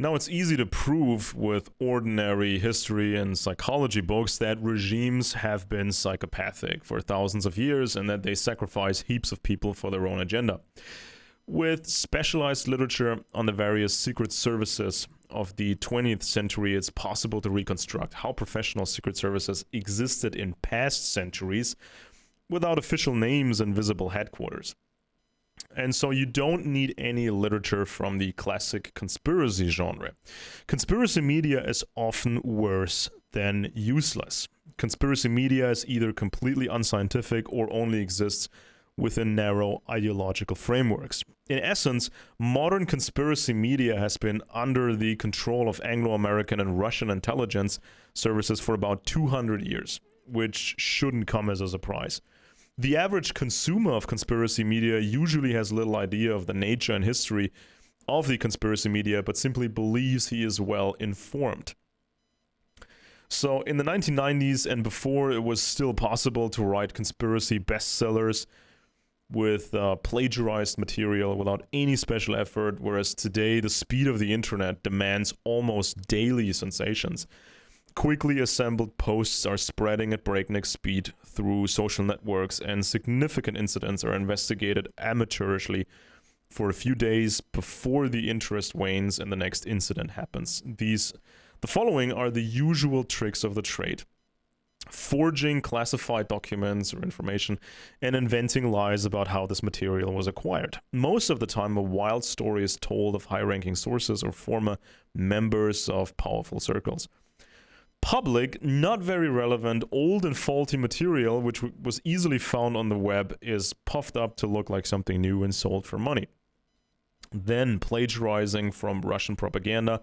Now, it's easy to prove with ordinary history and psychology books that regimes have been psychopathic for thousands of years and that they sacrifice heaps of people for their own agenda. With specialized literature on the various secret services of the 20th century, it's possible to reconstruct how professional secret services existed in past centuries without official names and visible headquarters. And so you don't need any literature from the classic conspiracy genre. Conspiracy media is often worse than useless. Conspiracy media is either completely unscientific or only exists within narrow ideological frameworks. In essence, modern conspiracy media has been under the control of Anglo-American and Russian intelligence services for about 200 years, which shouldn't come as a surprise. The average consumer of conspiracy media usually has little idea of the nature and history of the conspiracy media, but simply believes he is well informed. So in the 1990s and before, it was still possible to write conspiracy bestsellers with plagiarized material without any special effort, whereas today the speed of the internet demands almost daily sensations. Quickly assembled posts are spreading at breakneck speed through social networks, and significant incidents are investigated amateurishly for a few days before the interest wanes and the next incident happens. The following are the usual tricks of the trade: forging classified documents or information and inventing lies about how this material was acquired. Most of the time, a wild story is told of high-ranking sources or former members of powerful circles. Public, not very relevant, old and faulty material, which was easily found on the web, is puffed up to look like something new and sold for money. Then plagiarizing from Russian propaganda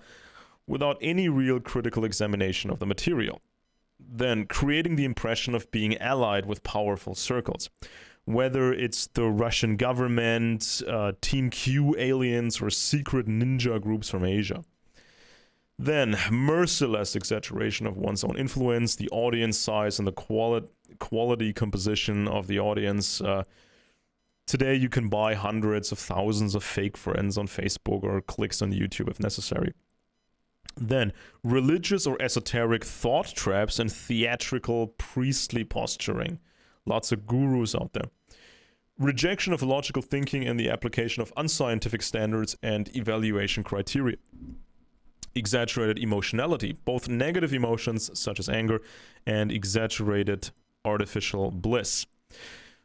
without any real critical examination of the material. Then creating the impression of being allied with powerful circles. Whether it's the Russian government, Team Q aliens, or secret ninja groups from Asia. Then, merciless exaggeration of one's own influence, the audience size, and the quality composition of the audience. Today, you can buy hundreds of thousands of fake friends on Facebook or clicks on YouTube if necessary. Then, religious or esoteric thought traps and theatrical priestly posturing. Lots of gurus out there. Rejection of logical thinking and the application of unscientific standards and evaluation criteria. Exaggerated emotionality, both negative emotions such as anger and exaggerated artificial bliss.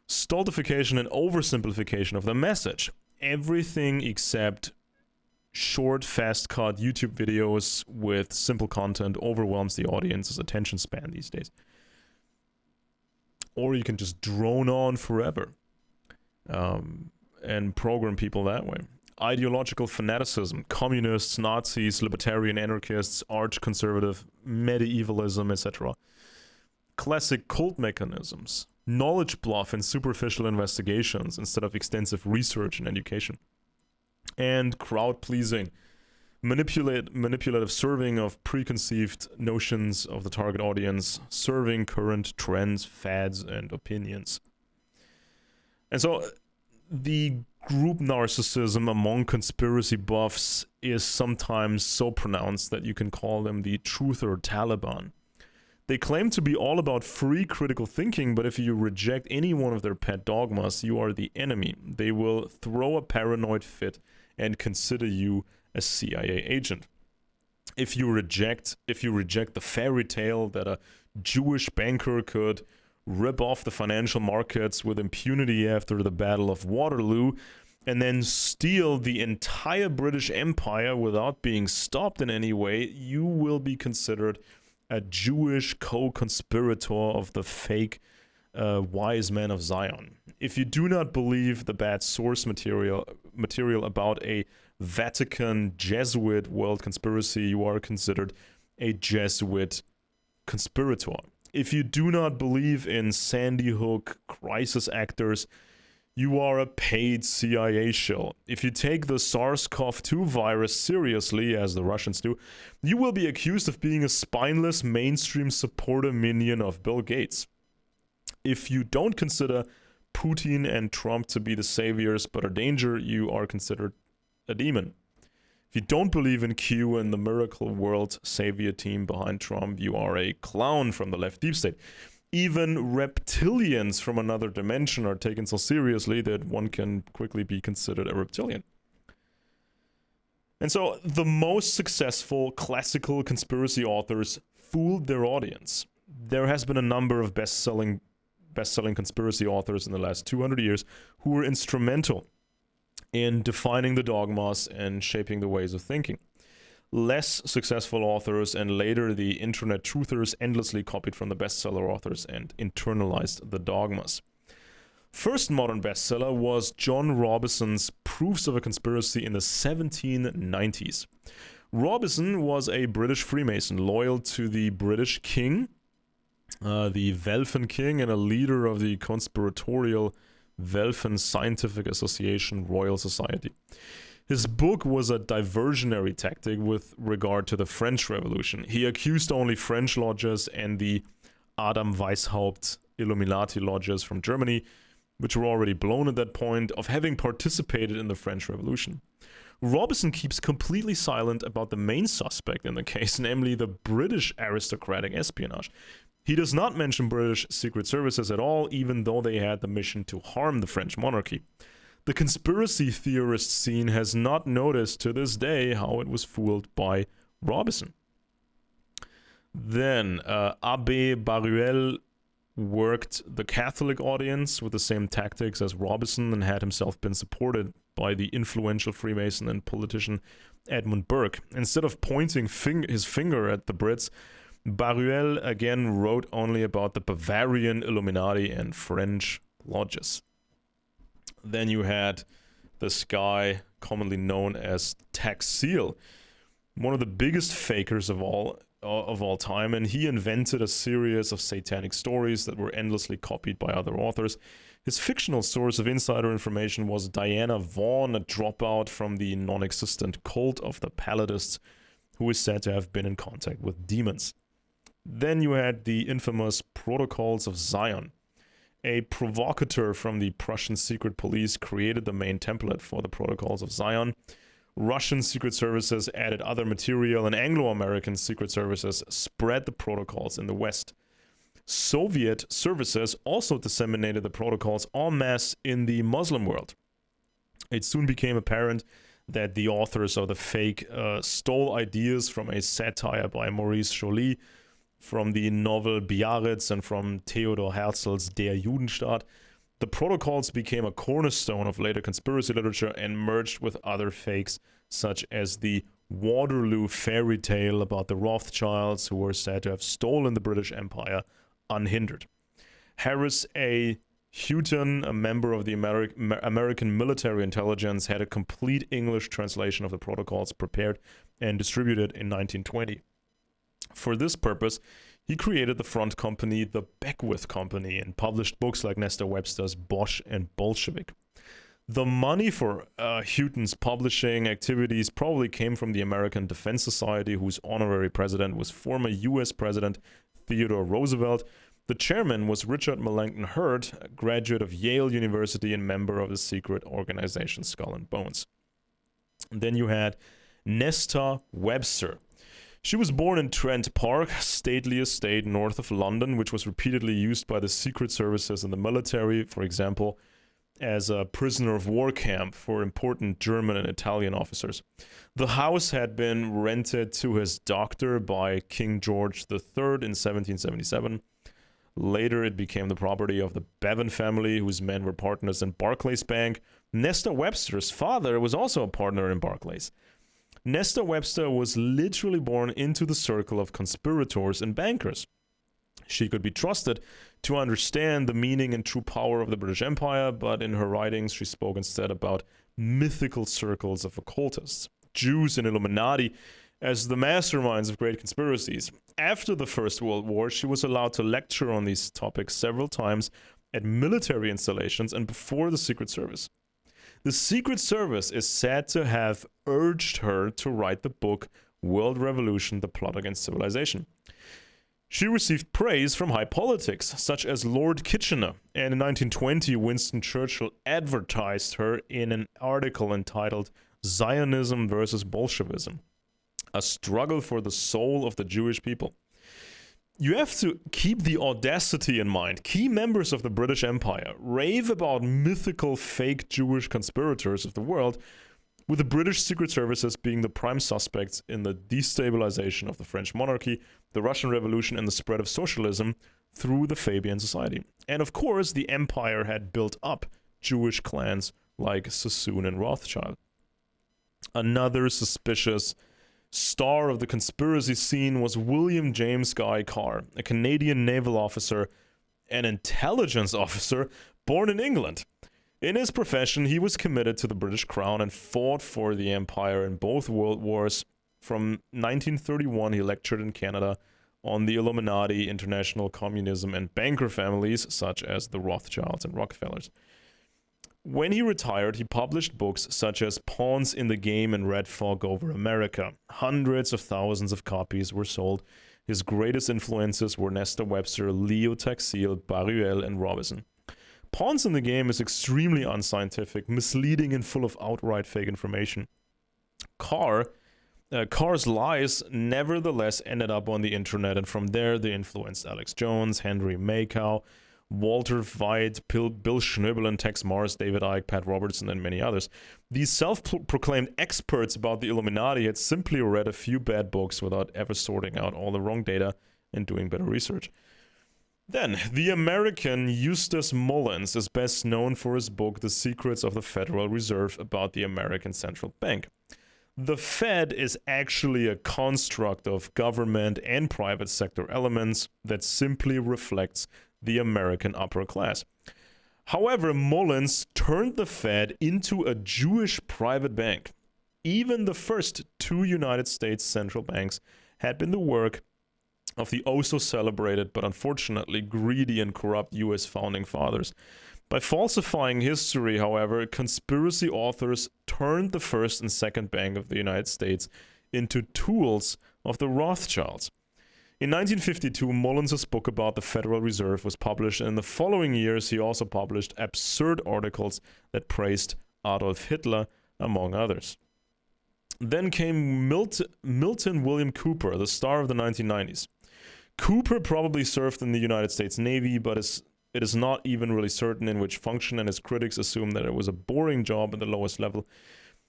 Stultification and oversimplification of the message. Everything except short, fast-cut YouTube videos with simple content overwhelms the audience's attention span these days. Or you can just drone on forever and program people that way. Ideological fanaticism, communists, Nazis, libertarian anarchists, arch-conservative, medievalism, etc. Classic cult mechanisms, knowledge bluff and superficial investigations instead of extensive research and education. And crowd-pleasing, manipulative serving of preconceived notions of the target audience, serving current trends, fads, and opinions. And so the group narcissism among conspiracy buffs is sometimes so pronounced that you can call them the truther Taliban. They claim to be all about free critical thinking, but if you reject any one of their pet dogmas, you are the enemy. They will throw a paranoid fit and consider you a CIA agent. If you reject the fairy tale that a Jewish banker could rip off the financial markets with impunity after the Battle of Waterloo, and then steal the entire British Empire without being stopped in any way, you will be considered a Jewish co-conspirator of the fake wise men of Zion. If you do not believe the bad source material about a Vatican Jesuit world conspiracy, you are considered a Jesuit conspirator. If you do not believe in Sandy Hook crisis actors, you are a paid CIA shill. If you take the SARS-CoV-2 virus seriously, as the Russians do, you will be accused of being a spineless mainstream supporter minion of Bill Gates. If you don't consider Putin and Trump to be the saviors but are danger, you are considered a demon. If you don't believe in Q and the miracle world savior team behind Trump, you are a clown from the left deep state. Even reptilians from another dimension are taken so seriously that one can quickly be considered a reptilian. And so the most successful classical conspiracy authors fooled their audience. There has been a number of best-selling conspiracy authors in the last 200 years who were instrumental in defining the dogmas and shaping the ways of thinking. Less successful authors and later the internet truthers endlessly copied from the bestseller authors and internalized the dogmas. First modern bestseller was John Robison's Proofs of a Conspiracy in the 1790s. Robison was a British Freemason loyal to the British king, the Welfen King, and a leader of the conspiratorial Welfen Scientific Association Royal Society. His book was a diversionary tactic with regard to the French Revolution. He accused only French lodges and the Adam Weishaupt Illuminati lodges from Germany, which were already blown at that point, of having participated in the French Revolution. Robison keeps completely silent about the main suspect in the case, namely the British aristocratic espionage. He does not mention British secret services at all, even though they had the mission to harm the French monarchy. The conspiracy theorist scene has not noticed to this day how it was fooled by Robison. Then, Abbé Baruel worked the Catholic audience with the same tactics as Robison and had himself been supported by the influential Freemason and politician Edmund Burke. Instead of pointing his finger at the Brits, Baruel again wrote only about the Bavarian Illuminati and French lodges. Then you had this guy commonly known as Tax Seal, one of the biggest fakers of all time, and he invented a series of satanic stories that were endlessly copied by other authors. His fictional source of insider information was Diana Vaughan, a dropout from the non-existent cult of the Paladists, who is said to have been in contact with demons. Then you had the infamous Protocols of Zion. A provocateur from the Prussian secret police created the main template for the Protocols of Zion. Russian secret services added other material, and Anglo-American secret services spread the protocols in the West. Soviet services also disseminated the protocols en masse in the Muslim world. It soon became apparent that the authors of the fake stole ideas from a satire by Maurice Joly, from the novel Biarritz, and from Theodor Herzl's Der Judenstaat. The protocols became a cornerstone of later conspiracy literature and merged with other fakes, such as the Waterloo fairy tale about the Rothschilds, who were said to have stolen the British Empire unhindered. Harris A. Houghton, a member of the American military intelligence, had a complete English translation of the protocols prepared and distributed in 1920. For this purpose, he created the front company, the Beckwith Company, and published books like Nestor Webster's Bosch and Bolshevik. The money for Houghton's publishing activities probably came from the American Defense Society, whose honorary president was former U.S. President Theodore Roosevelt. The chairman was Richard Millington Hurt, a graduate of Yale University and member of the secret organization Skull and Bones. And then you had Nesta Webster. She was born in Trent Park, stately estate north of London, which was repeatedly used by the secret services and the military, for example, as a prisoner of war camp for important German and Italian officers. The house had been rented to his doctor by King George III in 1777. Later, it became the property of the Bevan family, whose men were partners in Barclays Bank. Nesta Webster's father was also a partner in Barclays. Nesta Webster was literally born into the circle of conspirators and bankers. She could be trusted to understand the meaning and true power of the British Empire, but in her writings she spoke instead about mythical circles of occultists, Jews and Illuminati as the masterminds of great conspiracies. After the First World War, she was allowed to lecture on these topics several times at military installations and before the Secret Service. The Secret Service is said to have urged her to write the book World Revolution, The Plot Against Civilization. She received praise from high politics, such as Lord Kitchener, and in 1920 Winston Churchill advertised her in an article entitled Zionism versus Bolshevism, a struggle for the soul of the Jewish people. You have to keep the audacity in mind. Key members of the British Empire rave about mythical fake Jewish conspirators of the world, with the British Secret Services being the prime suspects in the destabilization of the French monarchy, the Russian Revolution, and the spread of socialism through the Fabian Society. And of course, the empire had built up Jewish clans like Sassoon and Rothschild. Another suspicious star of the conspiracy scene was William James Guy Carr, a Canadian naval officer and intelligence officer born in England. In his profession, he was committed to the British Crown and fought for the empire in both world wars. From 1931, he lectured in Canada on the Illuminati, international communism, and banker families such as the Rothschilds and Rockefellers. When he retired, he published books such as Pawns in the Game and Red Fog Over America. Hundreds of thousands of copies were sold. His greatest influences were Nestor Webster, Leo Taxil, Baruel, and Robinson. Pawns in the Game is extremely unscientific, misleading, and full of outright fake information. Carr's lies nevertheless ended up on the internet, and from there they influenced Alex Jones, Henry Makow, Walter White, Bill Schnöbelen, Tex Morris, David Icke, Pat Robertson, and many others. These self-proclaimed experts about the Illuminati had simply read a few bad books without ever sorting out all the wrong data and doing better research. Then, the American Eustace Mullins is best known for his book The Secrets of the Federal Reserve about the American Central Bank. The Fed is actually a construct of government and private sector elements that simply reflects the American upper class. However, Mullins turned the Fed into a Jewish private bank. Even the first two United States central banks had been the work of the oh-so-celebrated but unfortunately greedy and corrupt U.S. founding fathers. By falsifying history, however, conspiracy authors turned the first and second bank of the United States into tools of the Rothschilds. In 1952, Mullins' book about the Federal Reserve was published, and in the following years he also published absurd articles that praised Adolf Hitler, among others. Then came Milton William Cooper, the star of the 1990s. Cooper probably served in the United States Navy, but it is not even really certain in which function, and his critics assume that it was a boring job at the lowest level.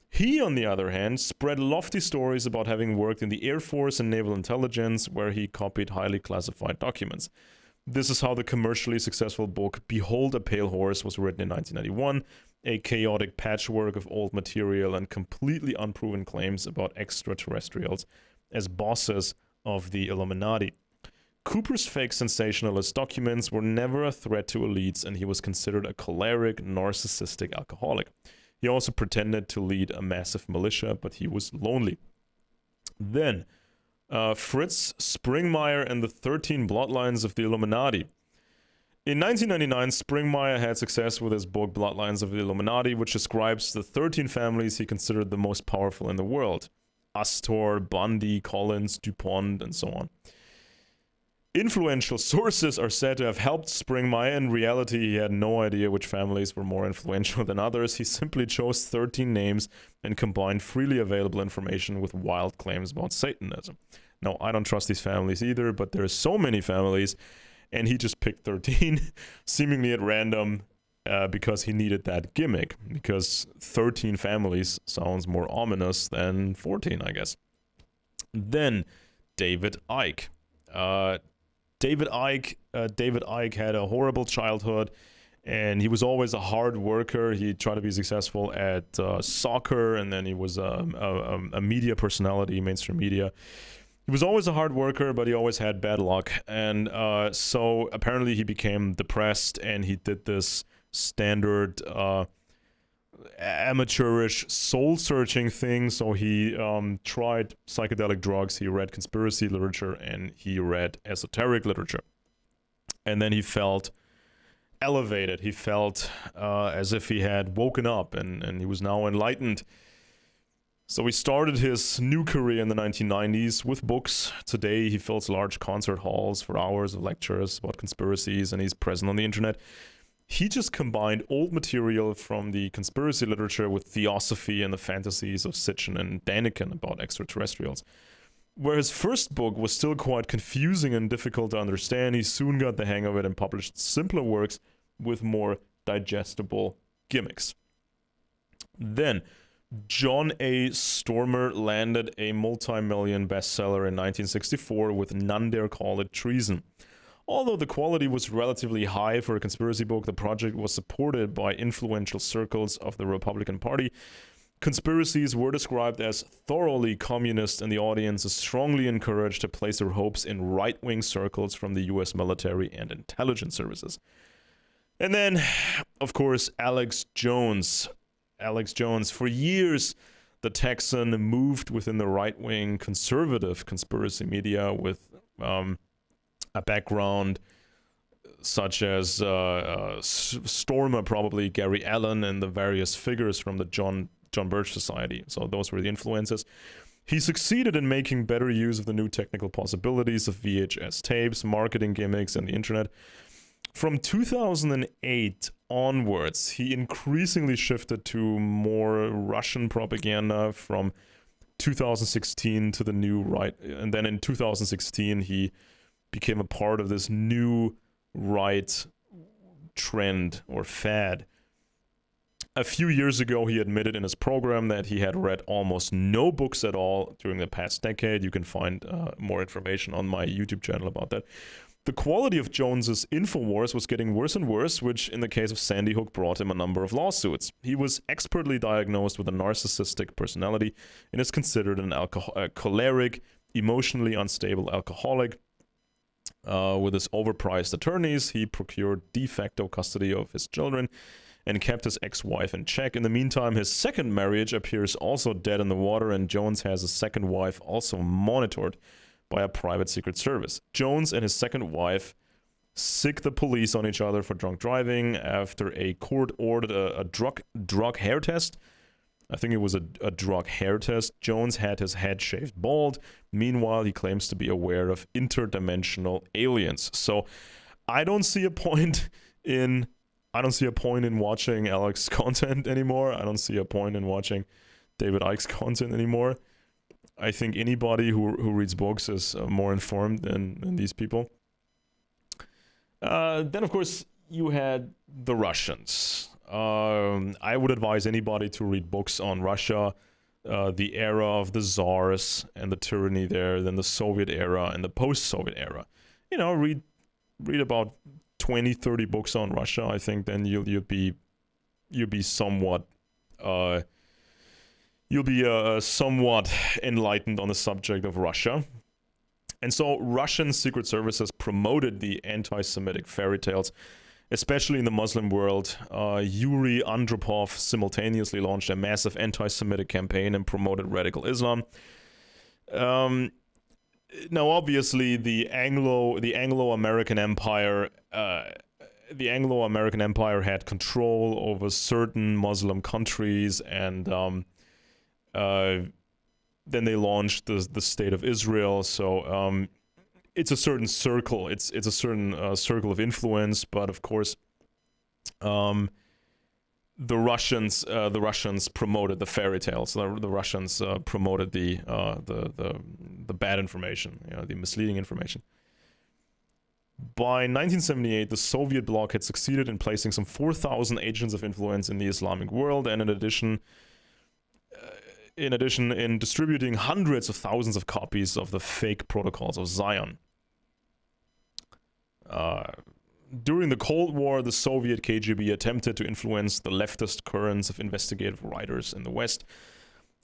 He, on the other hand, spread lofty stories about having worked in the Air Force and Naval Intelligence, where he copied highly classified documents. This is how the commercially successful book Behold a Pale Horse was written in 1991, a chaotic patchwork of old material and completely unproven claims about extraterrestrials as bosses of the Illuminati. Cooper's fake sensationalist documents were never a threat to elites, and he was considered a choleric, narcissistic alcoholic. He also pretended to lead a massive militia, but he was lonely. Then, Fritz Springmeier and the 13 Bloodlines of the Illuminati. In 1999, Springmeier had success with his book Bloodlines of the Illuminati, which describes the 13 families he considered the most powerful in the world. Astor, Bundy, Collins, DuPont, and so on. Influential sources are said to have helped Springmeier. In reality, he had no idea which families were more influential than others. He simply chose 13 names and combined freely available information with wild claims about Satanism. Now, I don't trust these families either, but there are so many families, and he just picked 13, seemingly at random, because he needed that gimmick, because 13 families sounds more ominous than 14, I guess. Then, David Icke. David Icke had a horrible childhood, and he was always a hard worker. He tried to be successful at soccer, and then he was a media personality, mainstream media. He was always a hard worker, but he always had bad luck, and so apparently he became depressed, and he did this standard amateurish soul-searching thing. So he tried psychedelic drugs, he read conspiracy literature, and he read esoteric literature. And then he felt elevated. He felt as if he had woken up, and he was now enlightened. So he started his new career in the 1990s with books. Today he fills large concert halls for hours of lectures about conspiracies, and he's present on the internet. he just combined old material from the conspiracy literature with theosophy and the fantasies of Sitchin and Daniken about extraterrestrials. Where his first book was still quite confusing and difficult to understand, he soon got the hang of it and published simpler works with more digestible gimmicks. Then, John A. Stormer landed a multi-million bestseller in 1964 with None Dare Call It Treason. Although the quality was relatively high for a conspiracy book, the project was supported by influential circles of the Republican Party. Conspiracies were described as thoroughly communist, and the audience is strongly encouraged to place their hopes in right-wing circles from the US military and intelligence services. And then, of course, Alex Jones. For years, the Texan moved within the right-wing conservative conspiracy media with a background such as Stormer, probably Gary Allen, and the various figures from the John Birch Society. So those were the influences. He succeeded in making better use of the new technical possibilities of VHS tapes, marketing gimmicks, and the internet. From 2008 onwards, he increasingly shifted to more Russian propaganda from 2016 to the new right. And then in 2016, he became a part of this new right trend or fad. A few years ago, he admitted in his program that he had read almost no books at all during the past decade. You can find more information on my YouTube channel about that. The quality of Jones's InfoWars was getting worse and worse, which in the case of Sandy Hook brought him a number of lawsuits. He was expertly diagnosed with a narcissistic personality and is considered a choleric, emotionally unstable alcoholic. With his overpriced attorneys, he procured de facto custody of his children and kept his ex-wife in check. In the meantime, his second marriage appears also dead in the water, and Jones has a second wife also monitored by a private secret service. Jones and his second wife sick the police on each other for drunk driving after a court ordered a drug hair test. I think it was a drug hair test. Jones had his head shaved bald. Meanwhile, he claims to be aware of interdimensional aliens. So I don't see a point in watching Alex's content anymore. I don't see a point in watching David Icke's content anymore. I think anybody who reads books is more informed than these people. Then, of course, you had the Russians. I would advise anybody to read books on Russia, the era of the czars and the tyranny there, then the Soviet era and the post-Soviet era. You know, read about 20, 30 books on Russia. I think then you'll be somewhat somewhat enlightened on the subject of Russia. And so Russian secret services promoted the anti-Semitic fairy tales, especially in the Muslim world. Yuri Andropov simultaneously launched a massive anti-Semitic campaign and promoted radical Islam. Now, obviously, the Anglo-American Empire, had control over certain Muslim countries, and then they launched the State of Israel. So it's a certain circle. It's a certain circle of influence. But of course, the Russians promoted the fairy tales. The Russians promoted the bad information, the misleading information. By 1978, the Soviet bloc had succeeded in placing some 4,000 agents of influence in the Islamic world, and in addition, in distributing hundreds of thousands of copies of the fake protocols of Zion. During the Cold War, the Soviet KGB attempted to influence the leftist currents of investigative writers in the West.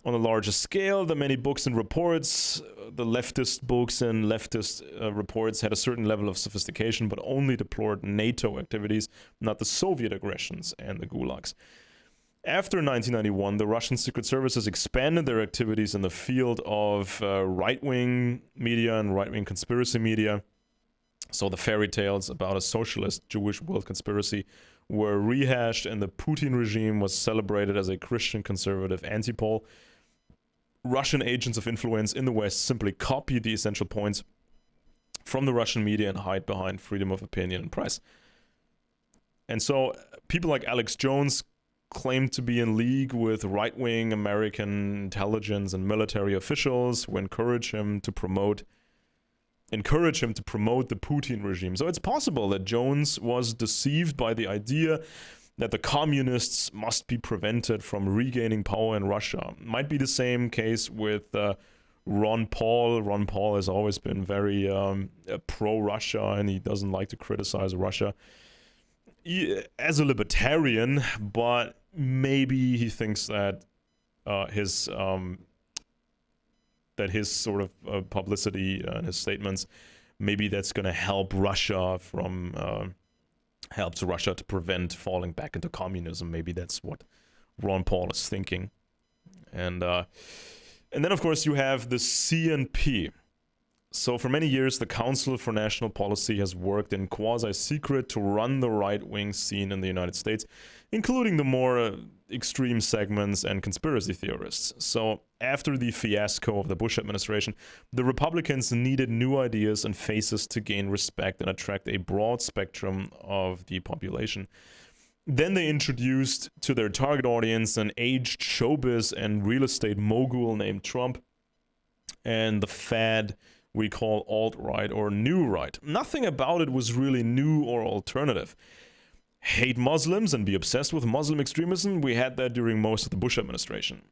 On a larger scale, the many books and reports, the leftist books and leftist reports had a certain level of sophistication, but only deplored NATO activities, not the Soviet aggressions and the gulags. After 1991, the Russian secret services expanded their activities in the field of right-wing media and right-wing conspiracy media. So the fairy tales about a socialist Jewish world conspiracy were rehashed, and the Putin regime was celebrated as a Christian conservative antipole. Russian agents of influence in the West simply copied the essential points from the Russian media and hide behind freedom of opinion and press. And so people like Alex Jones claim to be in league with right-wing American intelligence and military officials who encourage him to promote the Putin regime. So it's possible that Jones was deceived by the idea that the communists must be prevented from regaining power in Russia. Might be the same case with Ron Paul. Ron Paul has always been very pro-Russia, and he doesn't like to criticize Russia as a libertarian, but maybe he thinks that his sort of publicity and his statements, maybe that's going to help Russia helps Russia to prevent falling back into communism. Maybe that's what Ron Paul is thinking. And then, of course, you have the CNP. So for many years, the Council for National Policy has worked in quasi-secret to run the right-wing scene in the United States, including the more extreme segments and conspiracy theorists. So after the fiasco of the Bush administration, the Republicans needed new ideas and faces to gain respect and attract a broad spectrum of the population. Then they introduced to their target audience an aged showbiz and real estate mogul named Trump, and the fad we call alt-right or new right. Nothing about it was really new or alternative. Hate Muslims and be obsessed with Muslim extremism, we had that during most of the Bush administration.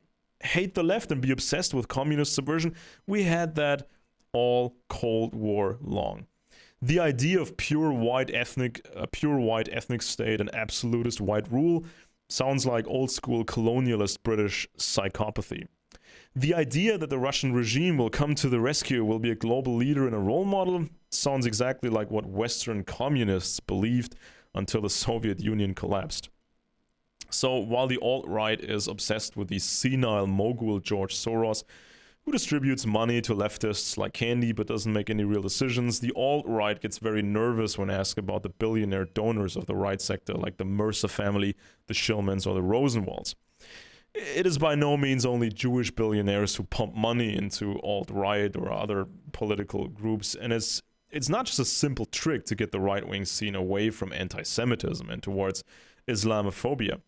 Hate the left and be obsessed with communist subversion, we had that all Cold War long. The idea of pure white ethnic state and absolutist white rule sounds like old school colonialist British psychopathy. The idea that the Russian regime will come to the rescue, will be a global leader and a role model, sounds exactly like what Western communists believed until the Soviet Union collapsed. So while the alt-right is obsessed with the senile mogul George Soros, who distributes money to leftists like candy but doesn't make any real decisions, the alt-right gets very nervous when asked about the billionaire donors of the right sector like the Mercer family, the Shillmans, or the Rosenwalds. It is by no means only Jewish billionaires who pump money into alt-right or other political groups, and it's not just a simple trick to get the right-wing scene away from anti-Semitism and towards Islamophobia.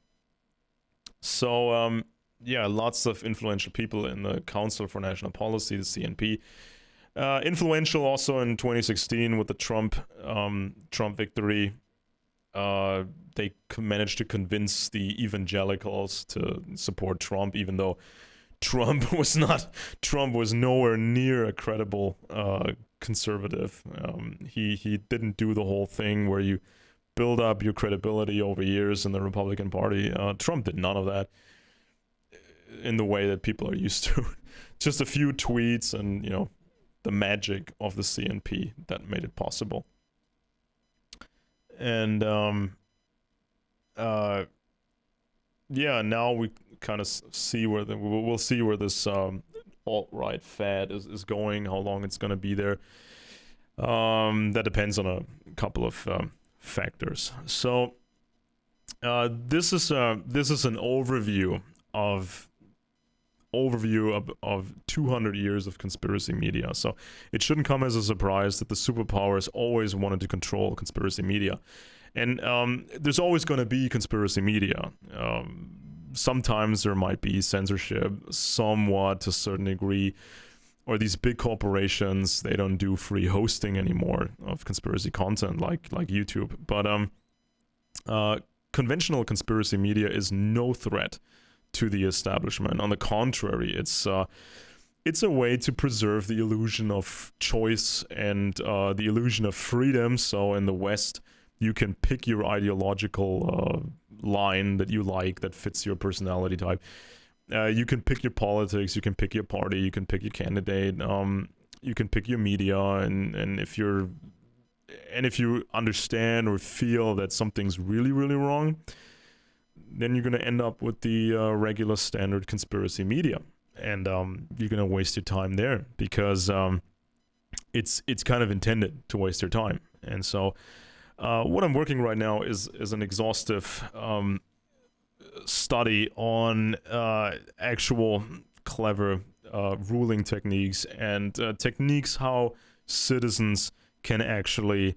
So, lots of influential people in the Council for National Policy, the CNP. Influential also in 2016 with the Trump victory. They managed to convince the evangelicals to support Trump, even though Trump was nowhere near a credible conservative. He didn't do the whole thing where you build up your credibility over years in the Republican Party. Trump did none of that in the way that people are used to. Just a few tweets and, the magic of the CNP that made it possible. And now we kind of see where we'll see where this alt-right fad is going, how long it's going to be there. That depends on a couple of factors. So this is an overview of 200 years of conspiracy media. So it shouldn't come as a surprise that the superpowers always wanted to control conspiracy media. And there's always going to be conspiracy media. Sometimes there might be censorship, somewhat to a certain degree, or these big corporations, they don't do free hosting anymore of conspiracy content like YouTube. But conventional conspiracy media is no threat to the establishment. On the contrary, it's a way to preserve the illusion of choice and the illusion of freedom. So in the West, you can pick your ideological line that you like, that fits your personality type. You can pick your politics, you can pick your party, you can pick your candidate, you can pick your media, and if you understand or feel that something's really, really wrong, then you're going to end up with the regular standard conspiracy media, and you're going to waste your time there because it's kind of intended to waste your time. And so what I'm working right now is an exhaustive study on actual clever ruling techniques and techniques how citizens can actually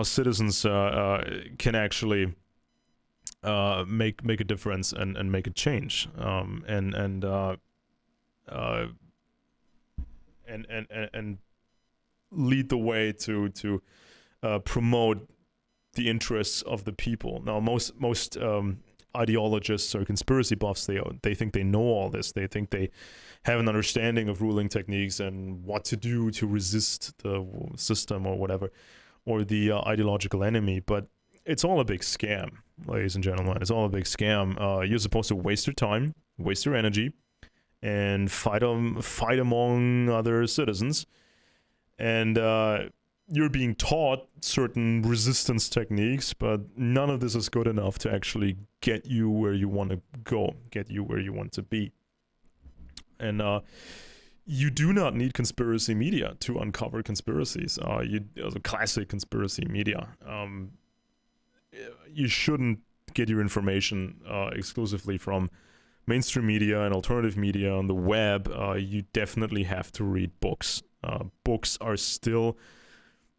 citizens can actually make a difference and make a change, and lead the way to promote the interests of the people. Now, most ideologists or conspiracy buffs, they think they know all this. They think they have an understanding of ruling techniques and what to do to resist the system or whatever, or the ideological enemy. But it's all a big scam, ladies and gentlemen. It's all a big scam. You're supposed to waste your time, waste your energy, and fight among other citizens. And you're being taught certain resistance techniques, but none of this is good enough to actually get you where you want to go, get you where you want to be. And you do not need conspiracy media to uncover conspiracies. Classic conspiracy media. You shouldn't get your information exclusively from mainstream media and alternative media on the web. You definitely have to read books. Books are still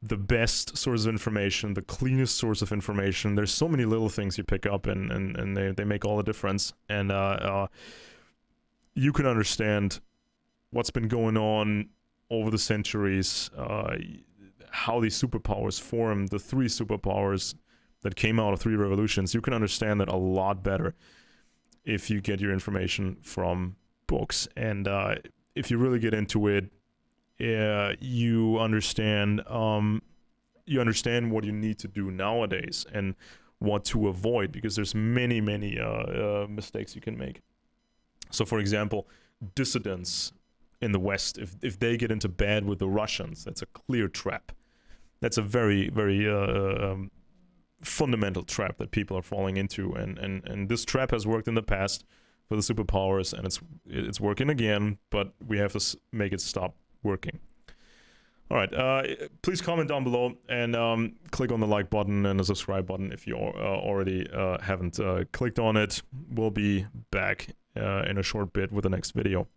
the best source of information, the cleanest source of information. There's so many little things you pick up, and they make all the difference. And you can understand what's been going on over the centuries, how these superpowers formed, the three superpowers that came out of three revolutions. You can understand that a lot better if you get your information from books. And if you really get into it, you understand what you need to do nowadays and what to avoid, because there's many mistakes you can make. So, for example, dissidents in the West, if they get into bed with the Russians, that's a clear trap. That's a very fundamental trap that people are falling into, and this trap has worked in the past for the superpowers, and it's working again, but we have to make it stop working. All right, please comment down below and click on the like button and the subscribe button if you already haven't clicked on it. We'll be back in a short bit with the next video.